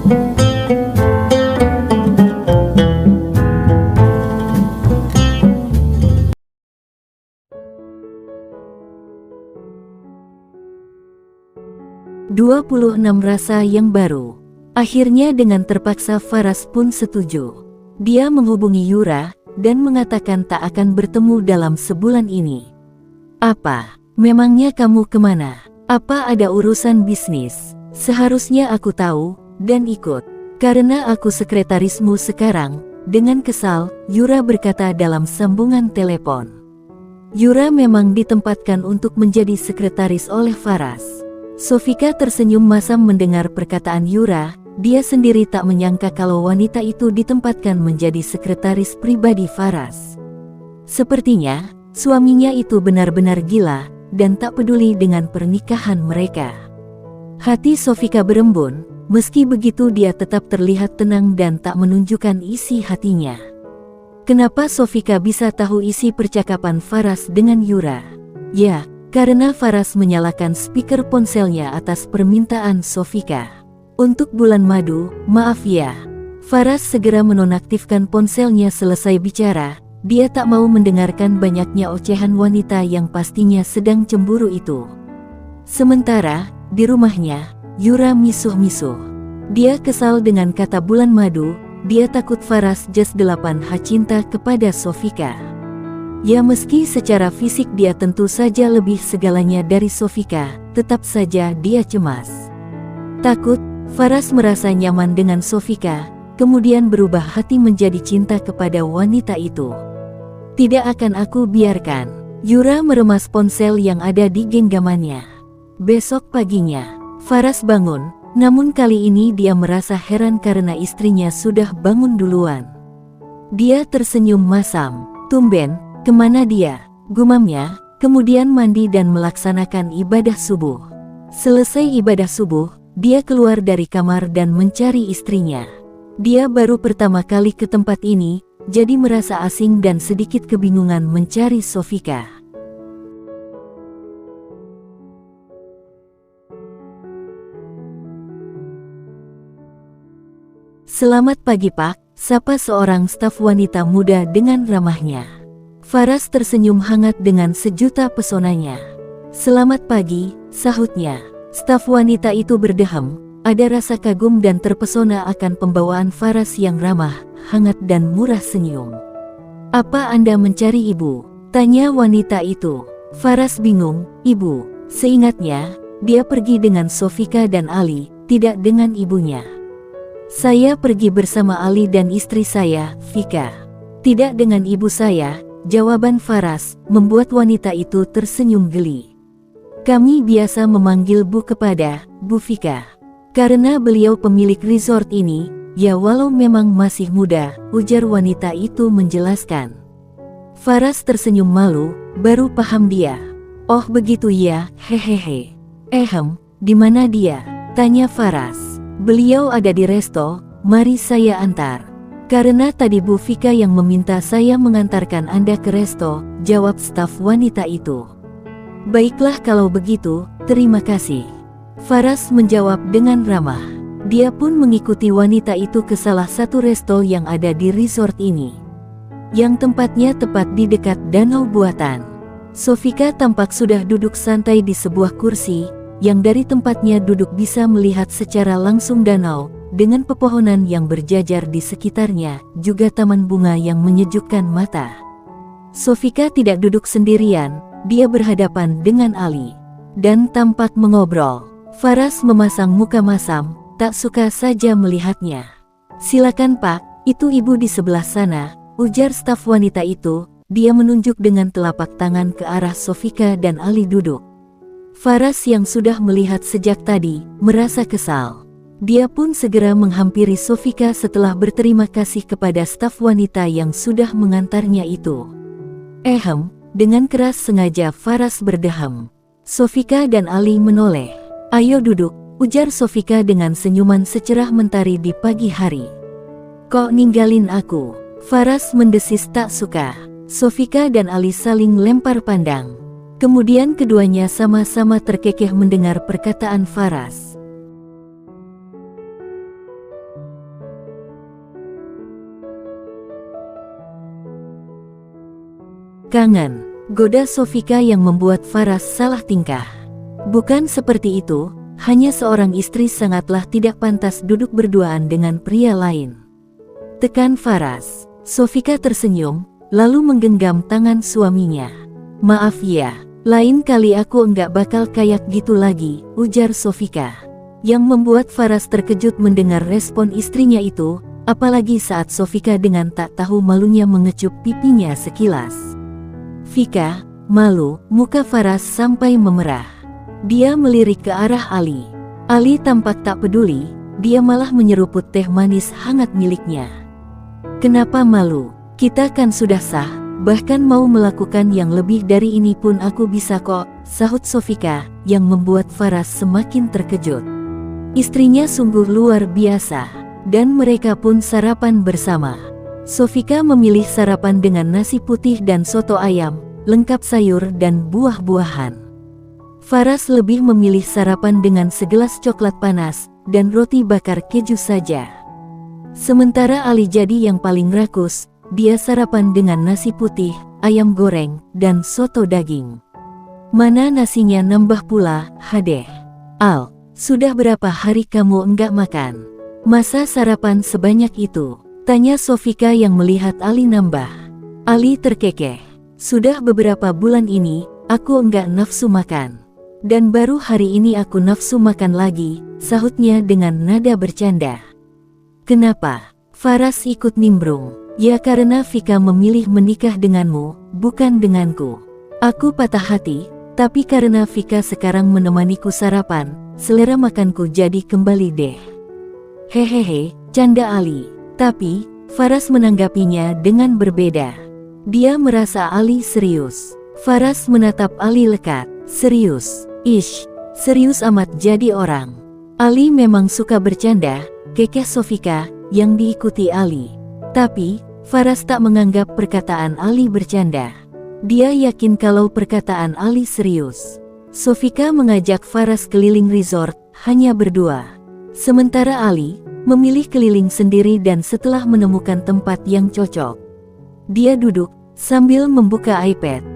26 rasa yang baru. Akhirnya dengan terpaksa Faras pun setuju. Dia menghubungi Yura dan mengatakan tak akan bertemu dalam sebulan ini. Apa? Memangnya kamu kemana? Apa ada urusan bisnis? Seharusnya aku tahu dan ikut. Karena aku sekretarismu sekarang. Dengan kesal, Yura berkata dalam sambungan telepon. Yura memang ditempatkan untuk menjadi sekretaris oleh Faras. Sofika tersenyum masam mendengar perkataan Yura. Dia sendiri tak menyangka kalau wanita itu ditempatkan menjadi sekretaris pribadi Faras. Sepertinya, suaminya itu benar-benar gila dan tak peduli dengan pernikahan mereka. Hati Sofika berembun, meski begitu dia tetap terlihat tenang dan tak menunjukkan isi hatinya. Kenapa Sofika bisa tahu isi percakapan Faras dengan Yura? Ya, karena Faras menyalakan speaker ponselnya atas permintaan Sofika. Untuk bulan madu, maaf ya. Faras segera menonaktifkan ponselnya selesai bicara. Dia tak mau mendengarkan banyaknya ocehan wanita yang pastinya sedang cemburu itu. Sementara, di rumahnya, Yura misuh-misuh. Dia kesal dengan kata bulan madu. Dia takut Faras jas 8H cinta kepada Sofika. Ya meski secara fisik dia tentu saja lebih segalanya dari Sofika, tetap saja dia cemas. Takut, Faras merasa nyaman dengan Sofika, kemudian berubah hati menjadi cinta kepada wanita itu. Tidak akan aku biarkan. Yura meremas ponsel yang ada di genggamannya. Besok paginya, Faras bangun, namun kali ini dia merasa heran karena istrinya sudah bangun duluan. Dia tersenyum masam. Tumben, kemana dia? Gumamnya, kemudian mandi dan melaksanakan ibadah subuh. Selesai ibadah subuh, dia keluar dari kamar dan mencari istrinya. Dia baru pertama kali ke tempat ini, jadi merasa asing dan sedikit kebingungan mencari Sofika. Selamat pagi Pak, sapa seorang staf wanita muda dengan ramahnya. Faras tersenyum hangat dengan sejuta pesonanya. Selamat pagi, sahutnya. Staf wanita itu berdeham, ada rasa kagum dan terpesona akan pembawaan Faras yang ramah, hangat dan murah senyum. Apa Anda mencari ibu? Tanya wanita itu. Faras bingung, ibu. Seingatnya, dia pergi dengan Sofika dan Ali, tidak dengan ibunya. Saya pergi bersama Ali dan istri saya, Vika. Tidak dengan ibu saya, jawaban Faras, membuat wanita itu tersenyum geli. Kami biasa memanggil Bu kepada Bu Vika. Karena beliau pemilik resort ini, ya walau memang masih muda, ujar wanita itu menjelaskan. Faras tersenyum malu, baru paham dia. Oh begitu ya, hehehe. Di mana dia? Tanya Faras. Beliau ada di resto, mari saya antar. Karena tadi Bu Vika yang meminta saya mengantarkan Anda ke resto, jawab staf wanita itu. Baiklah kalau begitu, terima kasih. Faras menjawab dengan ramah. Dia pun mengikuti wanita itu ke salah satu resto yang ada di resort ini. Yang tempatnya tepat di dekat danau buatan. Sofika tampak sudah duduk santai di sebuah kursi, yang dari tempatnya duduk bisa melihat secara langsung danau, dengan pepohonan yang berjajar di sekitarnya, juga taman bunga yang menyejukkan mata. Sofika tidak duduk sendirian, dia berhadapan dengan Ali. Dan tampak mengobrol. Faras memasang muka masam, tak suka saja melihatnya. Silakan Pak, itu ibu di sebelah sana, ujar staf wanita itu. Dia menunjuk dengan telapak tangan ke arah Sofika dan Ali duduk. Faras yang sudah melihat sejak tadi, merasa kesal. Dia pun segera menghampiri Sofika setelah berterima kasih kepada staf wanita yang sudah mengantarnya itu. Dengan keras sengaja Faras berdeham. Sofika dan Ali menoleh. Ayo duduk, ujar Sofika dengan senyuman secerah mentari di pagi hari. Kok ninggalin aku? Faras mendesis tak suka. Sofika dan Ali saling lempar pandang. Kemudian keduanya sama-sama terkekeh mendengar perkataan Faras. Kangen, goda Sofika yang membuat Faras salah tingkah. Bukan seperti itu, hanya seorang istri sangatlah tidak pantas duduk berduaan dengan pria lain. Tekan Faras. Sofika tersenyum, lalu menggenggam tangan suaminya. Maaf ya, lain kali aku enggak bakal kayak gitu lagi, ujar Sofika. Yang membuat Faras terkejut mendengar respon istrinya itu, apalagi saat Sofika dengan tak tahu malunya mengecup pipinya sekilas. Vika, malu, muka Faras sampai memerah. Dia melirik ke arah Ali. Ali tampak tak peduli, dia malah menyeruput teh manis hangat miliknya. Kenapa malu? Kita kan sudah sah, bahkan mau melakukan yang lebih dari ini pun aku bisa kok, sahut Sofika, yang membuat Faras semakin terkejut. Istrinya sungguh luar biasa, dan mereka pun sarapan bersama. Sofika memilih sarapan dengan nasi putih dan soto ayam, lengkap sayur dan buah-buahan. Faras lebih memilih sarapan dengan segelas coklat panas dan roti bakar keju saja. Sementara Ali jadi yang paling rakus, dia sarapan dengan nasi putih, ayam goreng, dan soto daging. Mana nasinya nambah pula, hadeh. Al, sudah berapa hari kamu enggak makan? Masa sarapan sebanyak itu? Tanya Sofika yang melihat Ali nambah. Ali terkekeh. Sudah beberapa bulan ini, aku enggak nafsu makan. Dan baru hari ini aku nafsu makan lagi, sahutnya dengan nada bercanda. Kenapa? Faras ikut nimbrung. Ya karena Vika memilih menikah denganmu, bukan denganku. Aku patah hati, tapi karena Vika sekarang menemaniku sarapan, selera makanku jadi kembali deh. Hehehe, canda Ali. Tapi, Faras menanggapinya dengan berbeda. Dia merasa Ali serius. Faras menatap Ali lekat. Serius? Ish, serius amat jadi orang. Ali memang suka bercanda, kekeh Sofika, yang diikuti Ali. Tapi, Faras tak menganggap perkataan Ali bercanda. Dia yakin kalau perkataan Ali serius. Sofika mengajak Faras keliling resort, hanya berdua. Sementara Ali, memilih keliling sendiri dan setelah menemukan tempat yang cocok. Dia duduk, sambil membuka iPad.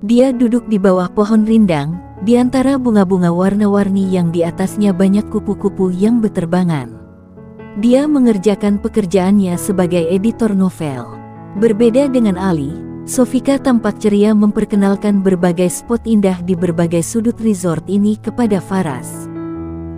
Dia duduk di bawah pohon rindang, di antara bunga-bunga warna-warni yang di atasnya banyak kupu-kupu yang beterbangan. Dia mengerjakan pekerjaannya sebagai editor novel. Berbeda dengan Ali, Sofika tampak ceria memperkenalkan berbagai spot indah di berbagai sudut resort ini kepada Faras.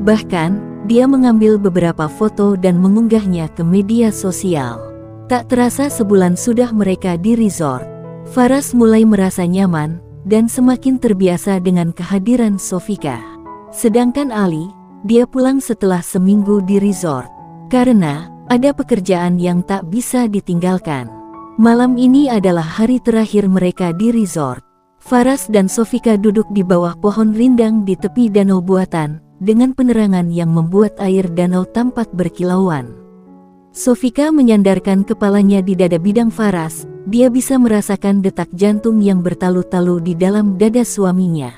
Bahkan, dia mengambil beberapa foto dan mengunggahnya ke media sosial. Tak terasa sebulan sudah mereka di resort. Faras mulai merasa nyaman, dan semakin terbiasa dengan kehadiran Sofika. Sedangkan Ali, dia pulang setelah seminggu di resort. Karena, ada pekerjaan yang tak bisa ditinggalkan. Malam ini adalah hari terakhir mereka di resort. Faras dan Sofika duduk di bawah pohon rindang di tepi danau buatan, dengan penerangan yang membuat air danau tampak berkilauan. Sofika menyandarkan kepalanya di dada bidang Faras, dia bisa merasakan detak jantung yang bertalu-talu di dalam dada suaminya.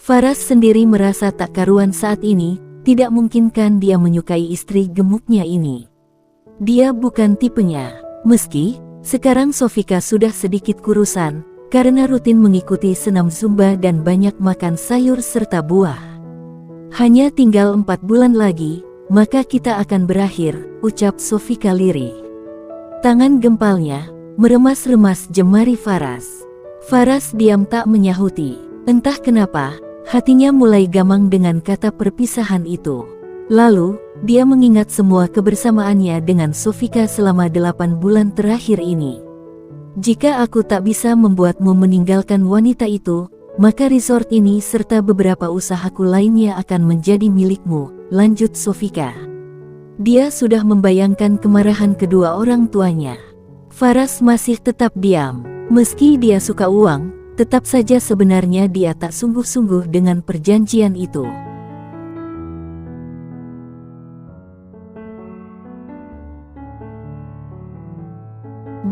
Faras sendiri merasa tak karuan saat ini, tidak mungkinkan dia menyukai istri gemuknya ini. Dia bukan tipenya, meski sekarang Sofika sudah sedikit kurusan, karena rutin mengikuti senam zumba dan banyak makan sayur serta buah. Hanya tinggal 4 bulan lagi, maka kita akan berakhir, ucap Sofika lirih. Tangan gempalnya meremas-remas jemari Faras. Faras diam tak menyahuti. Entah kenapa, hatinya mulai gamang dengan kata perpisahan itu. Lalu, dia mengingat semua kebersamaannya dengan Sofika selama 8 bulan terakhir ini. Jika aku tak bisa membuatmu meninggalkan wanita itu, maka resort ini serta beberapa usahaku lainnya akan menjadi milikmu, lanjut Sofika. Dia sudah membayangkan kemarahan kedua orang tuanya. Faras masih tetap diam. Meski dia suka uang, tetap saja sebenarnya dia tak sungguh-sungguh dengan perjanjian itu.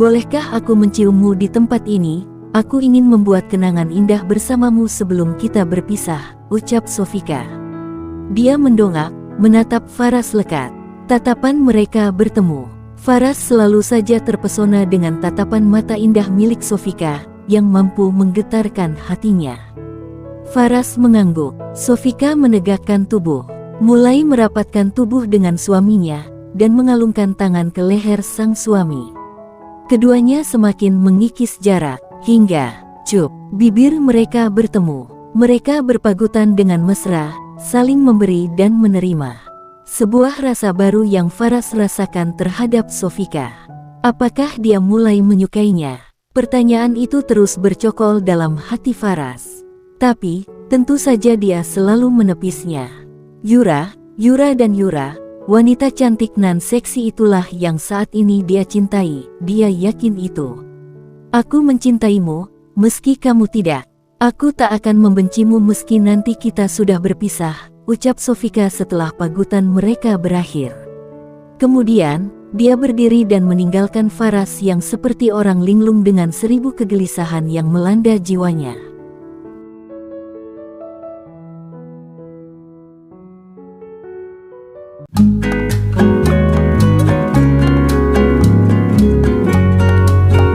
Bolehkah aku menciummu di tempat ini? Aku ingin membuat kenangan indah bersamamu sebelum kita berpisah, ucap Sofika. Dia mendongak, menatap Faras lekat. Tatapan mereka bertemu. Faras selalu saja terpesona dengan tatapan mata indah milik Sofika yang mampu menggetarkan hatinya. Faras mengangguk. Sofika menegakkan tubuh, mulai merapatkan tubuh dengan suaminya, dan mengalungkan tangan ke leher sang suami. Keduanya semakin mengikis jarak, hingga cup, bibir mereka bertemu. Mereka berpagutan dengan mesra, saling memberi dan menerima. Sebuah rasa baru yang Faras rasakan terhadap Sofika. Apakah dia mulai menyukainya? Pertanyaan itu terus bercokol dalam hati Faras. Tapi, tentu saja dia selalu menepisnya. Yura dan Yura, wanita cantik nan seksi itulah yang saat ini dia cintai, dia yakin itu. Aku mencintaimu, meski kamu tidak. Aku tak akan membencimu meski nanti kita sudah berpisah, ucap Sofika setelah pagutan mereka berakhir. Kemudian, dia berdiri dan meninggalkan Faras yang seperti orang linglung dengan 1000 kegelisahan yang melanda jiwanya.